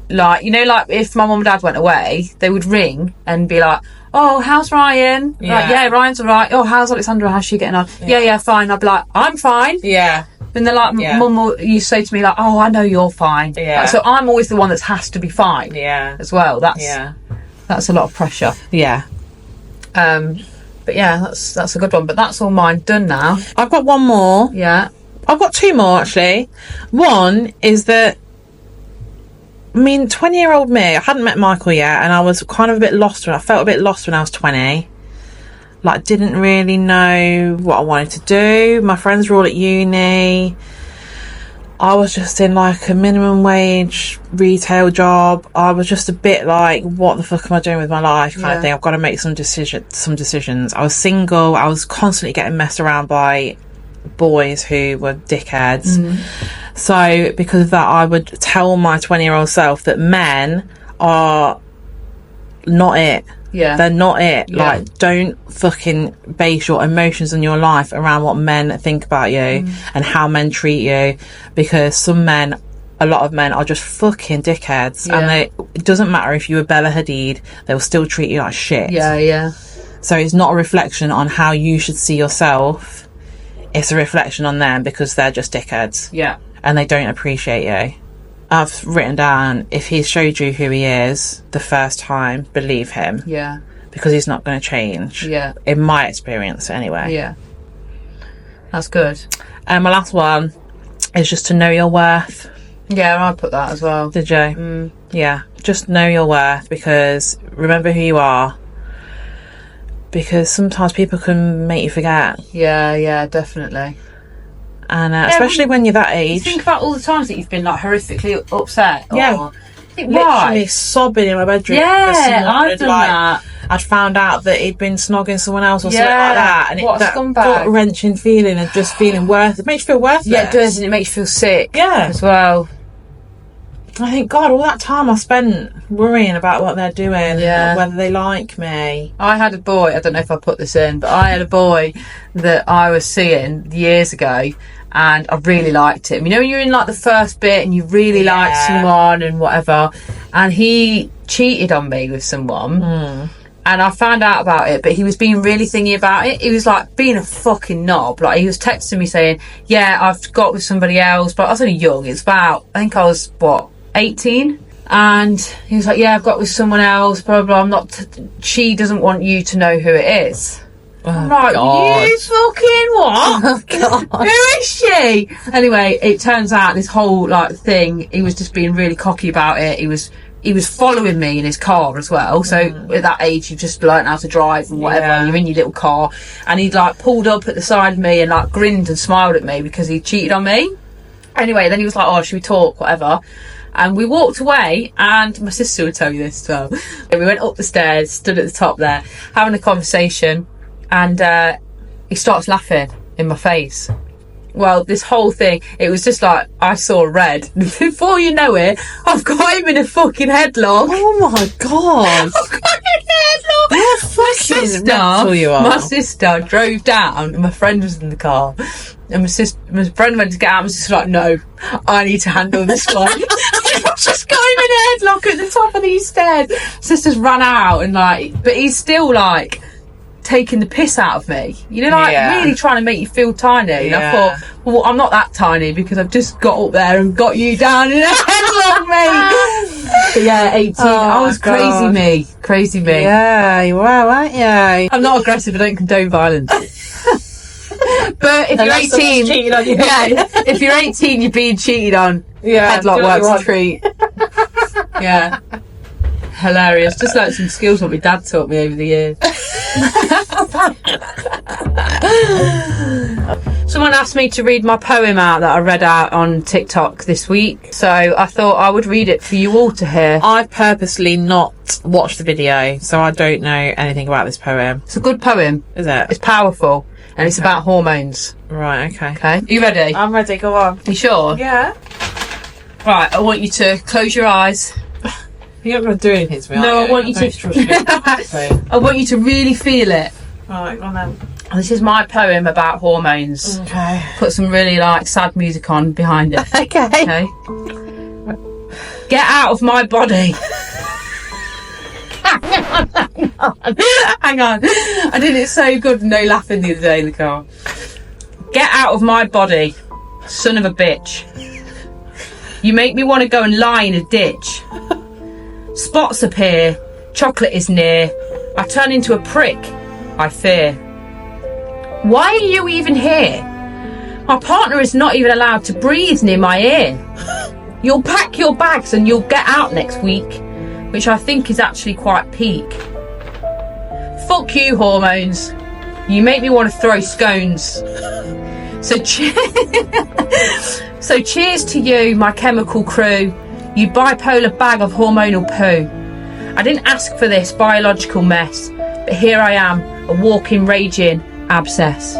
S1: like, you know, like if my mum and dad went away, they would ring and be like, oh, how's Ryan?
S2: Yeah.
S1: Like, yeah, Ryan's alright. Oh, how's Alexandra? How's she getting on? Yeah, fine. I'd be like, I'm fine.
S2: Yeah.
S1: And they're like, Mum will you say to me like, oh, I know you're fine.
S2: Yeah.
S1: Like, so I'm always the one that has to be fine.
S2: Yeah.
S1: As well. That's a lot of pressure.
S2: Yeah.
S1: But yeah, that's a good one. But that's all mine done now.
S2: I've got one more.
S1: Yeah.
S2: I've got two more actually. One is that, I mean, 20-year-old me, I hadn't met Michael yet, and I was kind of I felt a bit lost when I was 20. Like, didn't really know what I wanted to do. My friends were all at uni. I was just in like a minimum wage retail job. I was just a bit like, what the fuck am I doing with my life kind of thing. I've got to make some decisions. I was single. I was constantly getting messed around by boys who were dickheads. So because of that, I would tell my 20-year-old self that men are not it.
S1: Yeah.
S2: They're not it.
S1: Yeah.
S2: Like, don't fucking base your emotions in your life around what men think about you and how men treat you, because a lot of men are just fucking dickheads, and it doesn't matter if you were Bella Hadid, they will still treat you like shit.
S1: Yeah.
S2: So it's not a reflection on how you should see yourself, it's a reflection on them, because they're just dickheads.
S1: Yeah.
S2: And they don't appreciate you. I've written down, if he showed you who he is the first time, believe him.
S1: Yeah.
S2: Because he's not going to change.
S1: Yeah.
S2: In my experience, anyway.
S1: Yeah. That's good.
S2: And my last one is just to know your worth.
S1: Yeah, I put that as well.
S2: Did you? Yeah. Just know your worth, because remember who you are. Because sometimes people can make you forget.
S1: Yeah, definitely.
S2: And especially when you're that age.
S1: Think about all the times that you've been like horrifically upset.
S2: Yeah. Literally sobbing in my bedroom.
S1: Yeah, I've done that.
S2: I'd found out that he'd been snogging someone else or something like that, and
S1: what
S2: that
S1: a scumbag.
S2: gut-wrenching feeling of just feeling worth. It makes you feel worthless.
S1: Yeah, it does, and it makes you feel sick.
S2: Yeah,
S1: as well.
S2: I think, God, all that time I spent worrying about what they're doing, whether they like me.
S1: I had a boy. I don't know if I put this in, but I had a boy that I was seeing years ago, and I really liked him. You know, when you're in like the first bit and you really like someone and whatever, and he cheated on me with someone. And I found out about it, but he was being really thingy about it. He was like being a fucking knob. Like, he was texting me saying, yeah, I've got with somebody else, but I was only young. It's about, I think I was 18, and he was like, yeah, I've got with someone else, blah blah, I'm not she doesn't want you to know who it is. I'm like, God. You fucking what? Oh, God. Who is she? Anyway, it turns out this whole like thing, he was just being really cocky about it. He was following me in his car as well. So at that age, you've just learnt how to drive and whatever. You're in your little car, and he'd like pulled up at the side of me and like grinned and smiled at me because he cheated on me. Anyway, then he was like, oh, should we talk, whatever. And we walked away, and my sister would tell you this as well. And we went up the stairs, stood at the top there, having a conversation, and he starts laughing in my face. Well, this whole thing, it was just like, I saw red. Before you know it, I've got him in a fucking headlock.
S2: Oh my God.
S1: I've got him in a headlock. My sister drove down, and my friend was in the car. And my friend went to get out, and was just like, no, I need to handle this one. I just got him in a headlock at the top of these stairs. Sister's ran out, and like, but he's still like taking the piss out of me, you know, like really trying to make you feel tiny. And I thought, well, I'm not that tiny because I've just got up there and got you down in a headlock, mate. But yeah, 18. I was crazy me.
S2: Yeah, you were, weren't you?
S1: I'm not aggressive. I don't condone violence. But if you're 18, on you. If you're 18, you're being cheated on. Headlock works a treat. Yeah. Hilarious. Just like some skills that my dad taught me over the years. Someone asked me to read my poem out that I read out on TikTok this week, so I thought I would read it for you all to hear.
S2: I've purposely not watched the video, so I don't know anything about this poem.
S1: It's a good poem.
S2: Is it?
S1: It's powerful, and it's about hormones.
S2: Right, okay.
S1: Okay, are you ready?
S2: I'm ready, go on.
S1: You sure?
S2: Yeah.
S1: Right, I want you to close your eyes.
S2: You're not going to do anything to me,
S1: No,
S2: are you?
S1: I want you to. I want you to really feel it.
S2: Right, go on then.
S1: This is my poem about hormones.
S2: Okay.
S1: Put some really like sad music on behind it.
S2: Okay.
S1: Get out of my body. Hang on. I did it so good, no laughing the other day in the car. Get out of my body, son of a bitch. You make me want to go and lie in a ditch. Spots appear, chocolate is near. I turn into a prick, I fear. Why are you even here? My partner is not even allowed to breathe near my ear. You'll pack your bags and you'll get out next week, which I think is actually quite peak. Fuck you, hormones. You make me want to throw scones. So cheers to you, my chemical crew. You bipolar bag of hormonal poo. I didn't ask for this biological mess, but here I am, a walking, raging abscess.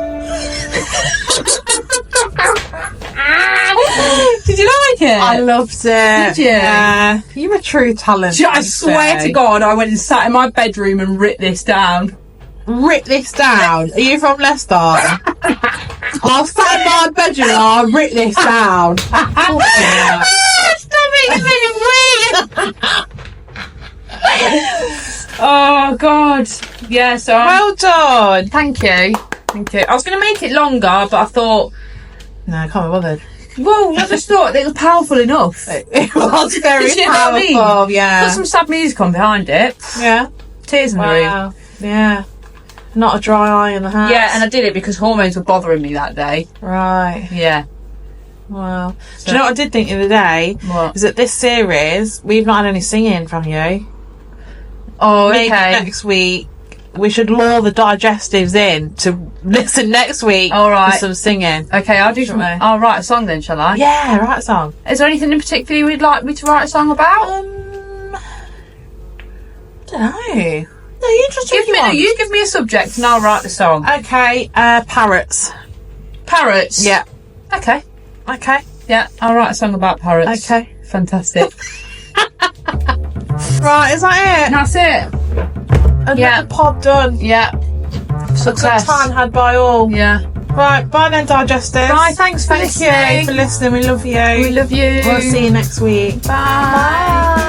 S2: Did you like it?
S1: I loved it.
S2: Did you? Yeah. You're a true talent.
S1: I swear to God, I went and sat in my bedroom and writ this down.
S2: Writ this down? Are you from Leicester? I'll sat in my bedroom and I'll writ this down.
S1: Stop it, you're Oh God. Yeah, so
S2: well done.
S1: Thank you. I was going to make it longer, but I thought,
S2: no, I can't be bothered.
S1: Well, I just thought it was powerful enough.
S2: It was very
S1: you know
S2: powerful.
S1: What I mean?
S2: Yeah.
S1: Put some sad music on behind it.
S2: Yeah.
S1: Tears in the room.
S2: Yeah. Not a dry eye in the house.
S1: Yeah, and I did it because hormones were bothering me that day.
S2: Right.
S1: Yeah.
S2: Wow. So, do you know what I did think the other day?
S1: What?
S2: Is that this series, we've not had any singing from you.
S1: Oh,
S2: Maybe
S1: okay.
S2: next week we should lure the digestives in to listen next week.
S1: All right.
S2: For some singing.
S1: Okay, I'll do some. I'll write a song then, shall I?
S2: Yeah, write a song.
S1: Is there anything in particular you would like me to write a song about?
S2: Don't know. No, you just
S1: you give me a subject and I'll write the song.
S2: Okay, parrots.
S1: Parrots?
S2: Yeah.
S1: Okay.
S2: Okay.
S1: Yeah, I'll write a song about parrots.
S2: Okay.
S1: Fantastic.
S2: Right, is that it?
S1: That's it.
S2: Another pod done.
S1: Yeah. Success.
S2: A good time had by all.
S1: Yeah.
S2: Right, bye then, digestives.
S1: Bye, thanks for listening.
S2: You for listening. We love you.
S1: We love you.
S2: We'll see you next week.
S1: Bye.
S2: Bye.